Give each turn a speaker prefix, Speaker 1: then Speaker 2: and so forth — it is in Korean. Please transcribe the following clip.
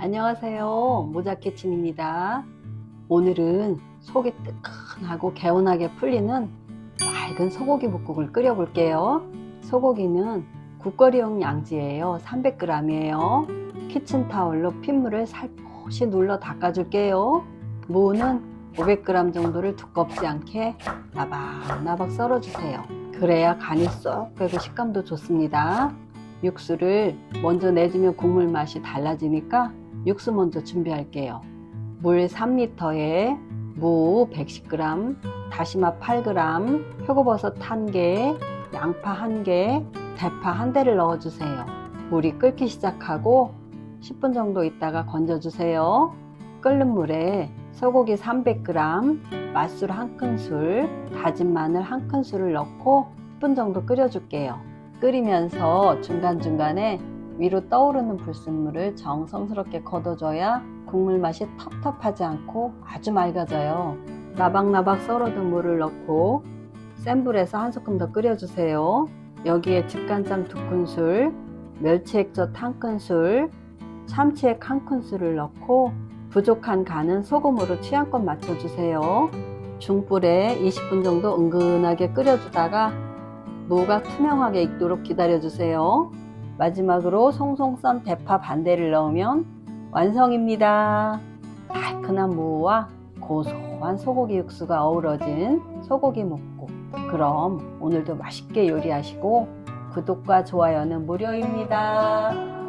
Speaker 1: 안녕하세요. 모자키친입니다. 오늘은 속이 뜨끈하고 개운하게 풀리는 맑은 소고기 묵국을 끓여 볼게요. 소고기는 국거리용 양지예요. 300g이에요. 키친타올로 핏물을 살포시 눌러 닦아줄게요. 무는 500g 정도를 두껍지 않게 나박나박 썰어주세요. 그래야 간이 쏙 배고 식감도 좋습니다. 육수를 먼저 내주면 국물 맛이 달라지니까 육수 먼저 준비할게요. 물 3리터에 무 110g, 다시마 8g, 표고버섯 1개, 양파 1개, 대파 1대를 넣어주세요. 물이 끓기 시작하고 10분 정도 있다가 건져주세요. 끓는 물에 소고기 300g, 맛술 1큰술, 다진 마늘 1큰술을 넣고 10분 정도 끓여줄게요. 끓이면서 중간중간에 위로 떠오르는 불순물을 정성스럽게 걷어줘야 국물 맛이 텁텁하지 않고 아주 맑아져요. 나박나박 썰어둔 물을 넣고 센 불에서 한 소끔 더 끓여주세요. 여기에 집간장 2큰술, 멸치액젓 1큰술, 참치액 1큰술을 넣고 부족한 간은 소금으로 취향껏 맞춰주세요. 중불에 20분 정도 은근하게 끓여주다가 무가 투명하게 익도록 기다려주세요. 마지막으로 송송 썬 대파 반대를 넣으면 완성입니다. 달큰한 무와 고소한 소고기 육수가 어우러진 소고기 묵국. 그럼 오늘도 맛있게 요리하시고 구독과 좋아요는 무료입니다.